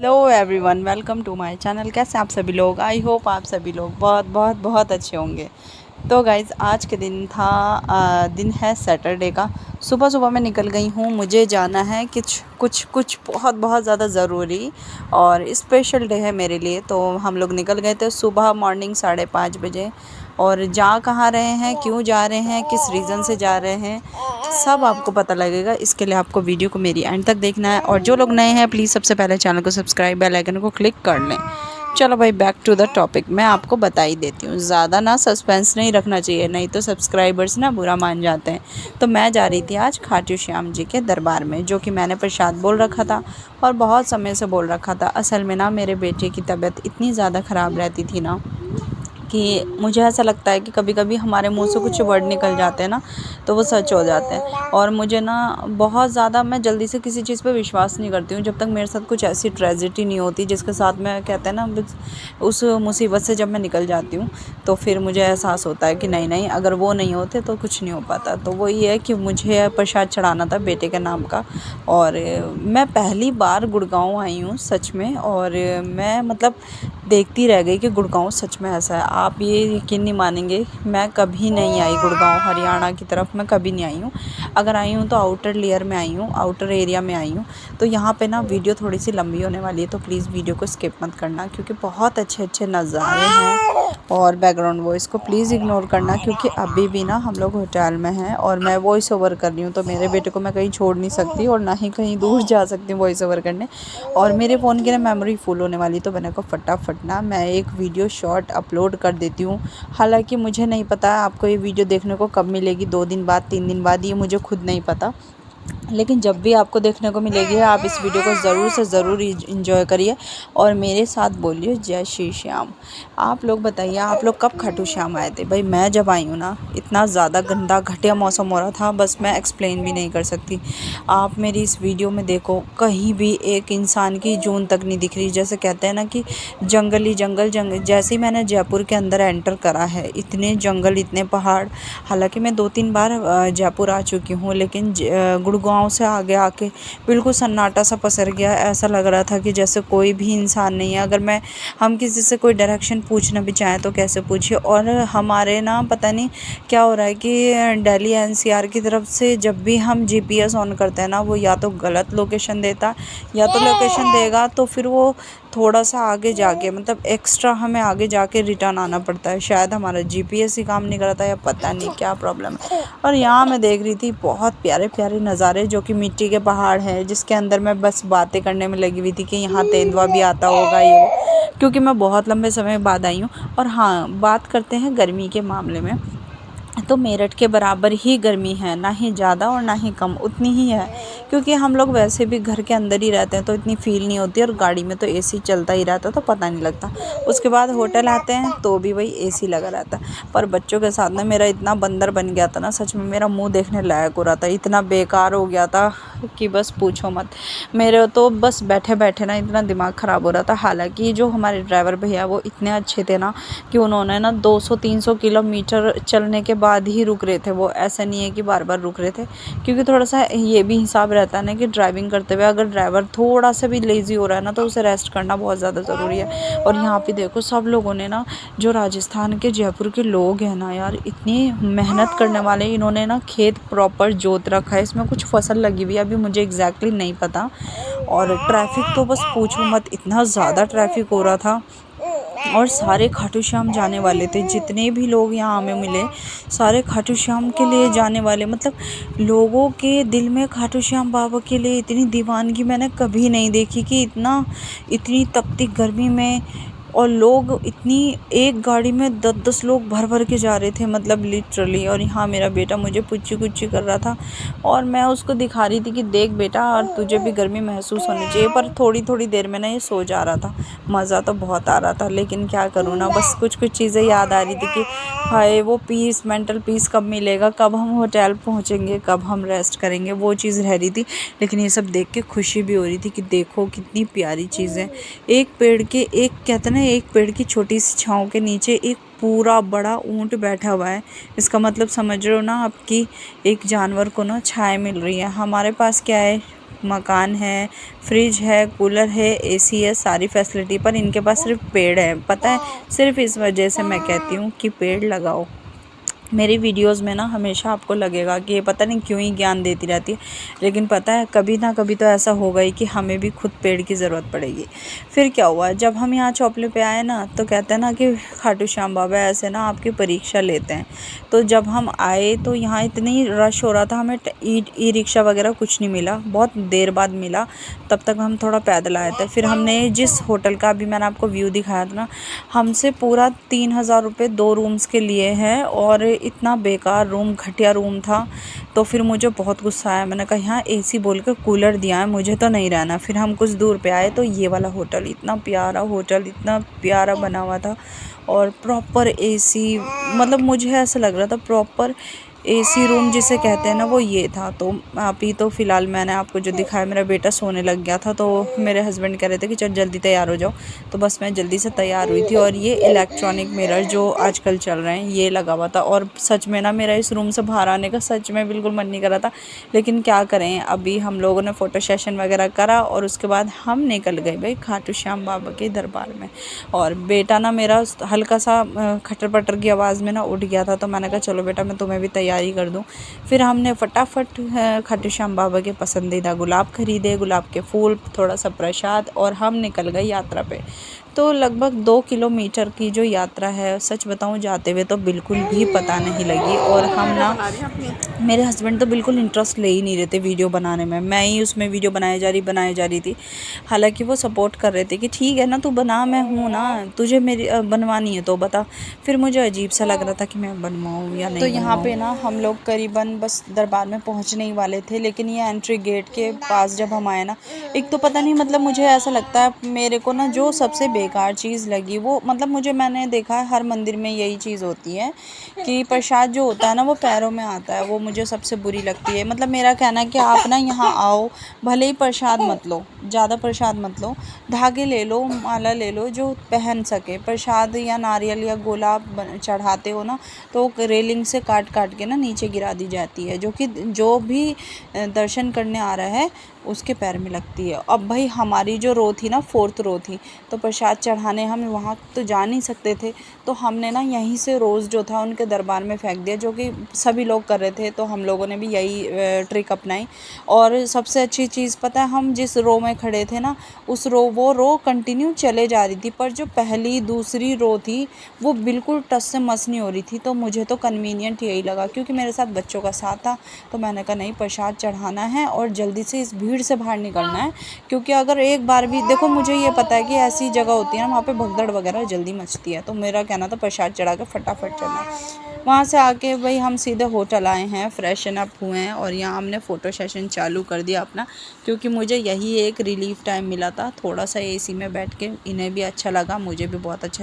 Hello everyone, welcome to my channel. कैसे आप सभी लोग? आई होप आप सभी लोग बहुत बहुत बहुत अच्छे होंगे। तो गाइज़, आज के दिन है सैटरडे का। सुबह सुबह मैं निकल गई हूँ। मुझे जाना है कुछ बहुत बहुत ज़्यादा ज़रूरी और स्पेशल डे है मेरे लिए। तो हम लोग निकल गए थे सुबह मॉर्निंग 5:30 बजे। और जा कहाँ रहे हैं, क्यों जा रहे हैं, किस रीज़न से जा रहे हैं, सब आपको पता लगेगा। इसके लिए आपको वीडियो को मेरी एंड तक देखना है। और जो लोग नए हैं प्लीज़ सबसे पहले चैनल को सब्सक्राइब, बेल आइकन को क्लिक कर लें। चलो भाई, बैक टू द टॉपिक। मैं आपको बता ही देती हूँ, ज़्यादा ना सस्पेंस नहीं रखना चाहिए, नहीं तो सब्सक्राइबर्स ना बुरा मान जाते हैं। तो मैं जा रही थी आज खाटू श्याम जी के दरबार में, जो कि मैंने प्रसाद बोल रखा था और बहुत समय से बोल रखा था। असल में ना मेरे बेटे की तबीयत इतनी ज़्यादा ख़राब रहती थी ना कि मुझे ऐसा लगता है कि कभी कभी हमारे मुंह से कुछ वर्ड निकल जाते हैं ना, तो वो सच हो जाते हैं। और मुझे ना बहुत ज़्यादा, मैं जल्दी से किसी चीज़ पे विश्वास नहीं करती हूँ जब तक मेरे साथ कुछ ऐसी ट्रेजेडी नहीं होती जिसके साथ मैं, कहते हैं ना, उस मुसीबत से जब मैं निकल जाती हूँ तो फिर मुझे एहसास होता है कि नहीं नहीं, अगर वो नहीं होते तो कुछ नहीं हो पाता। तो वो ये है कि मुझे प्रसाद चढ़ाना था बेटे के नाम का। और मैं पहली बार गुड़गांव आई हूँ सच में। और मैं मतलब देखती रह गई कि गुड़गांव सच में ऐसा है। आप ये यकीन नहीं मानेंगे, मैं कभी नहीं आई गुड़गांव हरियाणा की तरफ, मैं कभी नहीं आई हूँ। अगर आई हूँ तो आउटर लेयर में आई हूँ, आउटर एरिया में आई हूँ। तो यहाँ पे ना वीडियो थोड़ी सी लंबी होने वाली है, तो प्लीज़ वीडियो को स्किप मत करना, क्योंकि बहुत अच्छे अच्छे नज़ारे हैं। और बैकग्राउंड वॉइस को प्लीज़ इग्नोर करना, क्योंकि अभी भी ना हम लोग होटल में हैं और मैं वॉइस ओवर कर रही हूँ। तो मेरे बेटे को मैं कहीं छोड़ नहीं सकती और ना ही कहीं दूर जा सकती हूँ वॉइस ओवर करने। और मेरे फ़ोन की ना मेमोरी फुल होने वाली, तो मैंने कहा फटाफट ना मैं एक वीडियो शॉर्ट अपलोड कर देती हूँ। हालांकि मुझे नहीं पता आपको ये वीडियो देखने को कब मिलेगी, 2 दिन बाद, 3 दिन बाद, ये मुझे खुद नहीं पता। लेकिन जब भी आपको देखने को मिलेगी आप इस वीडियो को ज़रूर से ज़रूर इंजॉय करिए और मेरे साथ बोलिए जय श्री श्याम। आप लोग बताइए, आप लोग कब खाटू श्याम आए थे? भाई मैं जब आई हूँ ना, इतना ज़्यादा गंदा घटिया मौसम हो रहा था, बस मैं एक्सप्लेन भी नहीं कर सकती। आप मेरी इस वीडियो में देखो, कहीं भी एक इंसान की जून तक नहीं दिख रही। जैसे कहते हैं ना कि जंगल ही जंगल, जंगल। जैसे ही मैंने जयपुर के अंदर एंटर करा है, इतने जंगल, इतने पहाड़। हालांकि मैं 2-3 बार जयपुर आ चुकी हूँ, लेकिन गुड़गांव से आगे आके बिल्कुल सन्नाटा सा पसर गया। ऐसा लग रहा था कि जैसे कोई भी इंसान नहीं है। अगर हम किसी से कोई डायरेक्शन पूछना भी चाहें तो कैसे पूछिए। और हमारे ना पता नहीं क्या हो रहा है कि दिल्ली एनसीआर की तरफ से जब भी हम जीपीएस ऑन करते हैं ना, वो या तो गलत लोकेशन देता, या तो लोकेशन देगा तो फिर वो थोड़ा सा आगे जाके, मतलब एक्स्ट्रा हमें आगे जाके रिटर्न आना पड़ता है। शायद हमारा जीपीएस ही काम नहीं करता, या पता नहीं क्या प्रॉब्लम है। और यहाँ मैं देख रही थी बहुत प्यारे प्यारे नज़ारे, जो कि मिट्टी के पहाड़ हैं, जिसके अंदर मैं बस बातें करने में लगी हुई थी कि यहाँ तेंदुआ भी आता होगा, ये वो, क्योंकि मैं बहुत लंबे समय बाद आई हूँ। और हाँ, बात करते हैं गर्मी के मामले में, तो मेरठ के बराबर ही गर्मी है, ना ही ज़्यादा और ना ही कम, उतनी ही है। क्योंकि हम लोग वैसे भी घर के अंदर ही रहते हैं तो इतनी फील नहीं होती, और गाड़ी में तो एसी चलता ही रहता तो पता नहीं लगता। उसके बाद होटल आते हैं तो भी वही एसी लगा रहता है। पर बच्चों के साथ ना मेरा इतना बंदर बन गया था ना, सच में मेरा मुंह देखने लायक हो रहा था, इतना बेकार हो गया था कि बस पूछो मत। मेरे तो बस बैठे बैठे ना इतना दिमाग ख़राब हो रहा था। हालांकि जो हमारे ड्राइवर भैया वो इतने अच्छे थे ना कि उन्होंने ना 200-300 किलोमीटर चलने के बाद ही रुक रहे थे। वो ऐसा नहीं है कि बार बार रुक रहे थे, क्योंकि थोड़ा सा ये भी हिसाब रहता है ना कि ड्राइविंग करते हुए अगर ड्राइवर थोड़ा सा भी लेज़ी हो रहा है ना, तो उसे रेस्ट करना बहुत ज़्यादा ज़रूरी है। और यहाँ पे देखो सब लोगों ने ना, जो राजस्थान के जयपुर के लोग हैं ना यार, इतनी मेहनत करने वाले, इन्होंने ना खेत प्रॉपर जोत रखा है। इसमें कुछ फसल लगी हुई है, अभी मुझे एग्जैक्टली नहीं पता। और ट्रैफिक तो बस पूछो मत, इतना ज़्यादा ट्रैफिक हो रहा था। और सारे खाटू श्याम जाने वाले थे, जितने भी लोग यहाँ हमें मिले सारे खाटू श्याम के लिए जाने वाले। मतलब लोगों के दिल में खाटू श्याम बाबा के लिए इतनी दीवानगी मैंने कभी नहीं देखी कि इतनी तपती गर्मी में, और लोग इतनी, एक गाड़ी में 10-10 लोग भर भर के जा रहे थे, मतलब लिटरली। और यहाँ मेरा बेटा मुझे पुच्ची कुच्ची कर रहा था और मैं उसको दिखा रही थी कि देख बेटा, और तुझे भी गर्मी महसूस होनी चाहिए। पर थोड़ी थोड़ी देर में ना ये सो जा रहा था। मज़ा तो बहुत आ रहा था, लेकिन क्या करूँ ना, बस कुछ कुछ चीज़ें याद आ रही थी कि हाय वो पीस, मेंटल पीस कब मिलेगा, कब हम होटल पहुँचेंगे, कब हम रेस्ट करेंगे, वो चीज़ रह रही थी। लेकिन ये सब देख के खुशी भी हो रही थी कि देखो कितनी प्यारी चीज़ें। एक पेड़ के, एक कहते हैं ना, एक पेड़ की छोटी सी छांव के नीचे एक पूरा बड़ा ऊंट बैठा हुआ है। इसका मतलब समझ रहे हो ना आपकी, एक जानवर को ना छाया मिल रही है। हमारे पास क्या है, मकान है, फ्रिज है, कूलर है, एसी है, सारी फैसिलिटी, पर इनके पास सिर्फ पेड़ है। पता है, सिर्फ इस वजह से मैं कहती हूँ कि पेड़ लगाओ। मेरी वीडियोस में ना हमेशा आपको लगेगा कि ये पता नहीं क्यों ही ज्ञान देती रहती है, लेकिन पता है कभी ना कभी तो ऐसा होगा ही कि हमें भी खुद पेड़ की ज़रूरत पड़ेगी। फिर क्या हुआ, जब हम यहाँ चौपले पे आए ना, तो कहते हैं ना कि खाटू श्याम बाबा ऐसे ना आपकी परीक्षा लेते हैं। तो जब हम आए तो यहाँ इतनी रश हो रहा था, हमें ई रिक्शा वगैरह कुछ नहीं मिला, बहुत देर बाद मिला। तब तक हम थोड़ा पैदल आए थे। फिर हमने जिस होटल का अभी मैंने आपको व्यू दिखाया था ना, हमसे पूरा 3000 रुपये 2 रूम्स के लिए हैं, और इतना बेकार रूम, घटिया रूम था। तो फिर मुझे बहुत गुस्सा आया, मैंने कहा यहाँ एसी बोल के कूलर दिया है, मुझे तो नहीं रहना। फिर हम कुछ दूर पे आए तो ये वाला होटल, इतना प्यारा होटल, इतना प्यारा बना हुआ था, और प्रॉपर एसी, मतलब मुझे ऐसा लग रहा था प्रॉपर एसी रूम जिसे कहते हैं ना, वो ये था। तो अभी तो फ़िलहाल मैंने आपको जो दिखाया, मेरा बेटा सोने लग गया था, तो मेरे हस्बैंड कह रहे थे कि चल जल्दी तैयार हो जाओ। तो बस मैं जल्दी से तैयार हुई थी, और ये इलेक्ट्रॉनिक मिरर जो आजकल चल रहे हैं ये लगा हुआ था। और सच में ना मेरा इस रूम से बाहर आने का सच में बिल्कुल मन नहीं कर रहा था, लेकिन क्या करें, अभी हम लोगों ने फ़ोटो सेशन वगैरह करा, और उसके बाद हम निकल गए भाई खाटू श्याम बाबा के दरबार में। और बेटा ना मेरा हल्का सा खटर पटर की आवाज़ में ना उठ गया था, तो मैंने कहा चलो बेटा मैं तुम्हें भी तैयारी कर दूं। फिर हमने फटाफट खाटू श्याम बाबा के पसंदीदा गुलाब खरीदे, गुलाब के फूल, थोड़ा सा प्रसाद, और हम निकल गए यात्रा पे। तो लगभग 2 किलोमीटर की जो यात्रा है, सच बताऊं जाते हुए तो बिल्कुल भी पता नहीं लगी। और हम ना, मेरे हस्बैंड तो बिल्कुल इंटरेस्ट ले ही नहीं रहे थे वीडियो बनाने में, मैं ही उसमें वीडियो बनाई जा रही थी। हालांकि वो सपोर्ट कर रहे थे कि ठीक है ना तू बना, मैं हूँ ना, तुझे मेरी बनवानी है तो बता। फिर मुझे अजीब सा लग रहा था कि मैं बनवाऊँ या नहीं। तो यहाँ पे ना हम लोग करीबन बस दरबार में पहुँचने ही वाले थे, लेकिन ये एंट्री गेट के पास जब हम आए ना, एक तो पता नहीं, मतलब मुझे ऐसा लगता है, मेरे को ना जो सबसे बेकार चीज़ लगी वो, मतलब मैंने देखा है हर मंदिर में यही चीज़ होती है कि प्रसाद जो होता है ना वो पैरों में आता है, वो मुझे सबसे बुरी लगती है। मतलब मेरा कहना है कि आप ना यहाँ आओ, भले ही प्रसाद मत लो, ज़्यादा प्रसाद मत लो, धागे ले लो, माला ले लो जो पहन सके। प्रसाद या नारियल या गोला चढ़ाते हो ना, तो रेलिंग से काट काट के ना नीचे गिरा दी जाती है, जो भी दर्शन करने आ रहा है उसके पैर में लगती है। अब भाई हमारी जो रो थी ना, 4th रो थी, तो प्रसाद चढ़ाने हम वहाँ तो जा नहीं सकते थे, तो हमने ना यहीं से रोज़ जो था उनके दरबार में फेंक दिया, जो कि सभी लोग कर रहे थे, तो हम लोगों ने भी यही ट्रिक अपनाई। और सबसे अच्छी चीज़ पता है, हम जिस रो में खड़े थे ना, वो रो कंटिन्यू चले जा रही थी, पर जो पहली दूसरी रो थी वो बिल्कुल टस से मस नहीं हो रही थी। तो मुझे तो कन्वीनियंट यही लगा, क्योंकि मेरे साथ बच्चों का साथ था, तो मैंने कहा नहीं, प्रसाद चढ़ाना है और जल्दी से इस भीड़ से बाहर निकलना है। क्योंकि अगर एक बार भी देखो, मुझे ये पता है कि ऐसी जगह होती है ना, वहाँ पे भगदड़ वगैरह जल्दी मचती है, तो मेरा कहना था प्रसाद चढ़ा के फटाफट चलना। वहाँ से आके भाई हम सीधे होटल आए हैं, फ्रेशन अप हुए हैं, और यहाँ हमने फ़ोटो सेशन चालू कर दिया अपना, क्योंकि मुझे यही एक रिलीफ टाइम मिला था, थोड़ा सा एसी में बैठ के। इन्हें भी अच्छा लगा, मुझे भी बहुत अच्छा